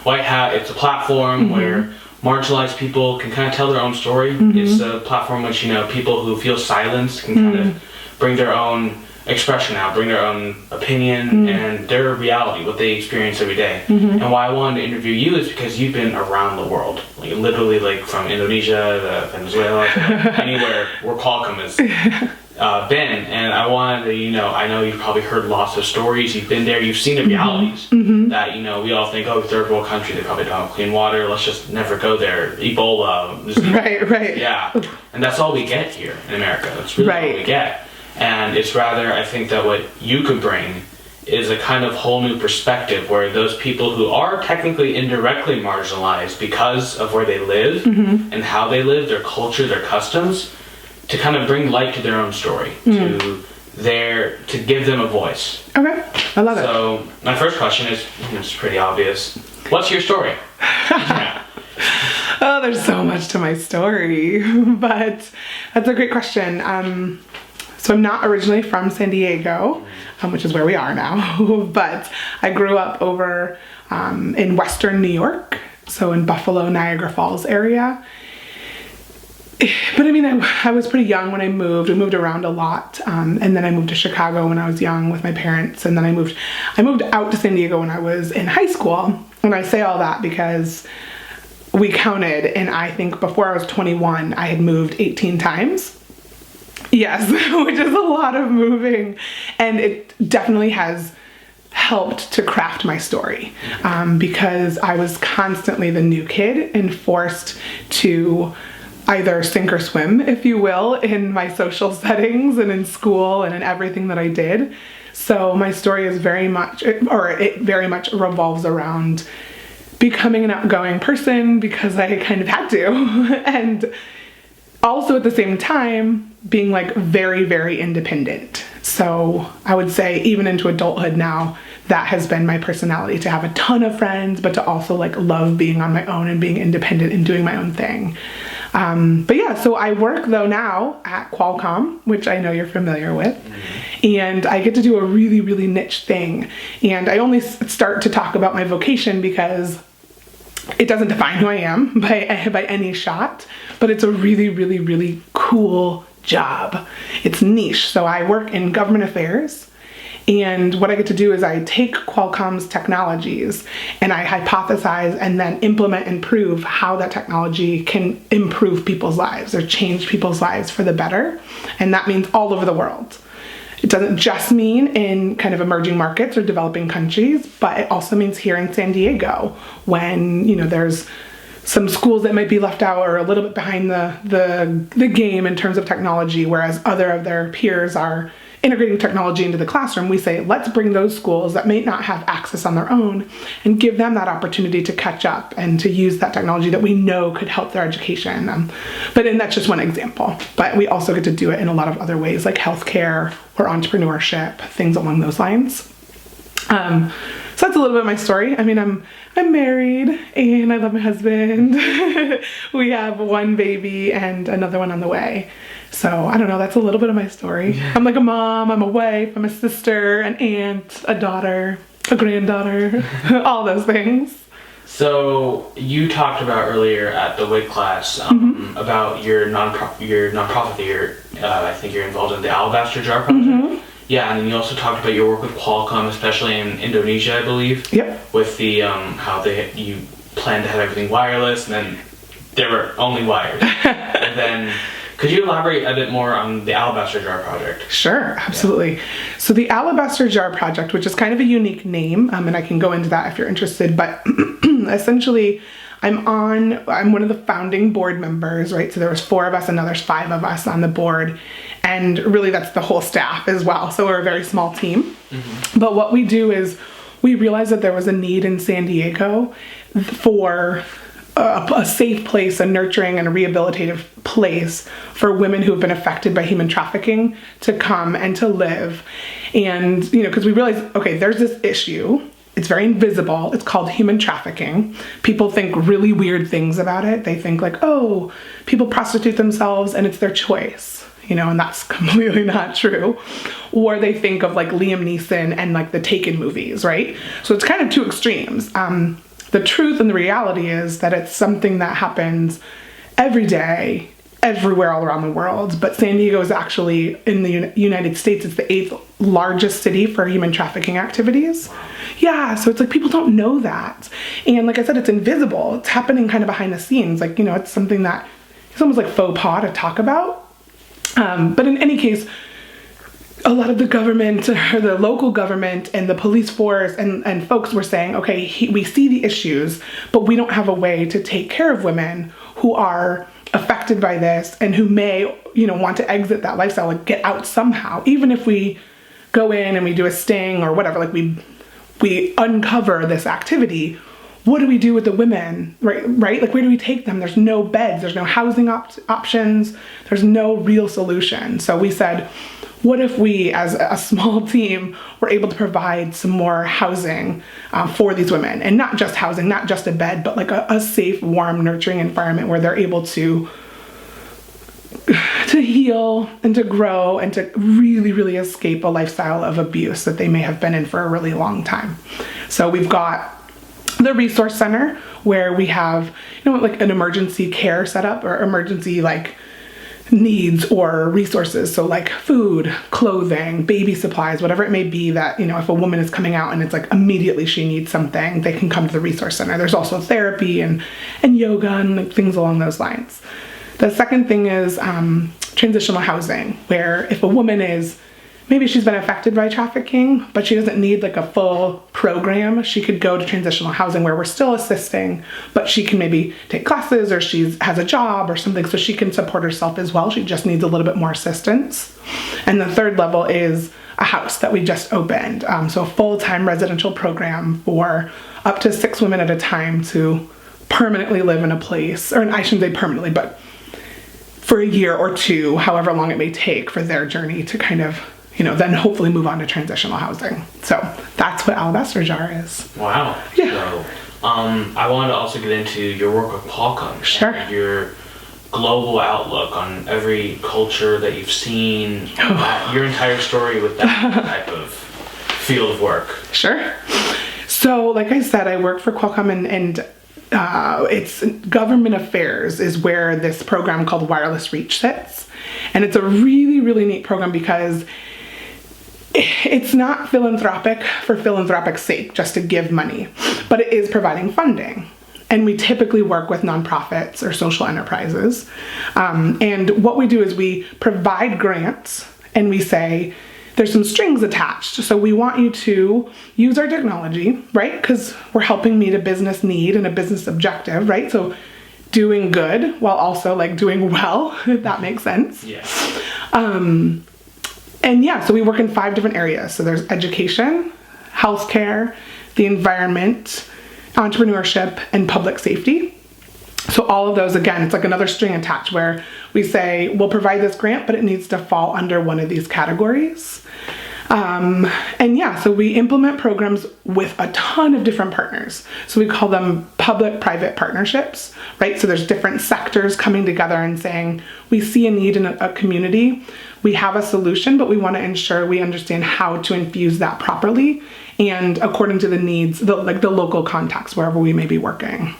White Hat, it's a platform where marginalized people can kind of tell their own story. It's a platform which, people who feel silenced can kind of bring their own expression out, bring their own opinion and their reality, what they experience every day. And why I wanted to interview you is because you've been around the world, like literally like from Indonesia to Venezuela to anywhere where Qualcomm has been. And I wanted to, I know you've probably heard lots of stories, you've been there, you've seen the realities that, we all think, oh, third world country, they probably don't have clean water, let's just never go there. Ebola. Right. Yeah. And that's all we get here in America. That's really all we get. And it's rather, I think that what you could bring is a kind of whole new perspective where those people who are technically indirectly marginalized because of where they live and how they live, their culture, their customs, to kind of bring light to their own story, to give them a voice. Okay, I love it. So my first question is, it's pretty obvious. What's your story? Oh, there's so much to my story, but that's a great question. So I'm not originally from San Diego, which is where we are now, but I grew up over in Western New York, so in Buffalo, Niagara Falls area. But I mean, I was pretty young when I moved. We moved around a lot, and then I moved to Chicago when I was young with my parents, and then I moved out to San Diego when I was in high school. And I say all that because we counted, and I think before I was 21, I had moved 18 times. Yes, which is a lot of moving, and it definitely has helped to craft my story because I was constantly the new kid and forced to either sink or swim, if you will, in my social settings and in school and in everything that I did. So my story is it very much revolves around becoming an outgoing person because I kind of had to, and also at the same time being like very, very independent. So I would say even into adulthood now, that has been my personality, to have a ton of friends, but to also like love being on my own and being independent and doing my own thing. But yeah, so I work though now at Qualcomm, which I know you're familiar with, and I get to do a really, really niche thing. And I only start to talk about my vocation because it doesn't define who I am by any shot, but it's a really, really, really cool job. It's niche. So I work in government affairs, and what I get to do is I take Qualcomm's technologies and I hypothesize and then implement and prove how that technology can improve people's lives or change people's lives for the better. And that means all over the world. It doesn't just mean in kind of emerging markets or developing countries, but it also means here in San Diego when, there's some schools that might be left out or a little bit behind the game in terms of technology, whereas other of their peers are integrating technology into the classroom. We say, let's bring those schools that may not have access on their own and give them that opportunity to catch up and to use that technology that we know could help their education. And that's just one example. But we also get to do it in a lot of other ways, like healthcare or entrepreneurship, things along those lines. So that's a little bit of my story. I mean, I'm married and I love my husband. We have one baby and another one on the way. So I don't know, that's a little bit of my story. I'm like a mom, I'm a wife, I'm a sister, an aunt, a daughter, a granddaughter, all those things. So you talked about earlier at the WIG class about your nonprofit that I think you're involved in, the Alabaster Jar Project. Yeah, and then you also talked about your work with Qualcomm, especially in Indonesia, I believe. Yep. With the how you plan to have everything wireless, and then they were only wired. And then, could you elaborate a bit more on the Alabaster Jar Project? Sure, absolutely. Yeah. So the Alabaster Jar Project, which is kind of a unique name, and I can go into that if you're interested, but essentially, I'm one of the founding board members, right? So there was 4 of us and now there's 5 of us on the board. And really that's the whole staff as well. So we're a very small team. But what we do is we realized that there was a need in San Diego for a safe place, a nurturing and a rehabilitative place for women who have been affected by human trafficking to come and to live. And, because we realized, okay, there's this issue. It's very invisible. It's called human trafficking. People think really weird things about it. They think like, oh, people prostitute themselves and it's their choice, and that's completely not true. Or they think of like Liam Neeson and like the Taken movies, right? So it's kind of two extremes. The the truth and the reality is that it's something that happens every day, everywhere all around the world. But San Diego is actually, in the United States, it's the 8th largest city for human trafficking activities. Yeah, so it's like people don't know that. And like I said, it's invisible. It's happening kind of behind the scenes. Like, it's something that it's almost like faux pas to talk about. But in any case, a lot of the government, or the local government and the police force and folks were saying, okay, we see the issues, but we don't have a way to take care of women who are affected by this and who may, want to exit that lifestyle, like get out somehow. Even if we go in and we do a sting or whatever, like we uncover this activity, what do we do with the women, right? Like, where do we take them? There's no beds, there's no housing options, there's no real solution. So we said, what if we, as a small team, were able to provide some more housing for these women? And not just housing, not just a bed, but like a safe, warm, nurturing environment where they're able to heal and to grow and to really, really escape a lifestyle of abuse that they may have been in for a really long time. So we've got the resource center where we have, like an emergency care setup or emergency needs or resources. So like food, clothing, baby supplies, whatever it may be that, if a woman is coming out and it's like immediately she needs something, they can come to the resource center. There's also therapy and yoga and things along those lines. The second thing is transitional housing, where if a woman maybe she's been affected by trafficking, but she doesn't need like a full program, she could go to transitional housing where we're still assisting, but she can maybe take classes or has a job or something so she can support herself as well. She just needs a little bit more assistance. And the third level is a house that we just opened. So a full-time residential program for up to 6 women at a time to permanently live in a place, or I shouldn't say permanently, but for a year or 2, however long it may take for their journey to kind of then hopefully move on to transitional housing. So that's what Alabaster Jar is. Wow. Yeah. So, I wanted to also get into your work with Qualcomm. Sure. And your global outlook on every culture that you've seen, your entire story with that type of field of work. Sure. So like I said, I work for Qualcomm and it's government affairs is where this program called Wireless Reach sits. And it's a really, really neat program because it's not philanthropic for philanthropic sake, just to give money, but it is providing funding. And we typically work with nonprofits or social enterprises. And what we do is we provide grants and we say, there's some strings attached. So we want you to use our technology, right? Because we're helping meet a business need and a business objective, right? So doing good while also doing well, if that makes sense. Yes. And yeah, so we work in 5 different areas. So there's education, healthcare, the environment, entrepreneurship, and public safety. So all of those, again, it's like another string attached where we say, we'll provide this grant, but it needs to fall under one of these categories. And yeah, so we implement programs with a ton of different partners. So we call them public-private partnerships, right? So there's different sectors coming together and saying, we see a need in a community, we have a solution, but we want to ensure we understand how to infuse that properly and according to the needs, the local context, wherever we may be working.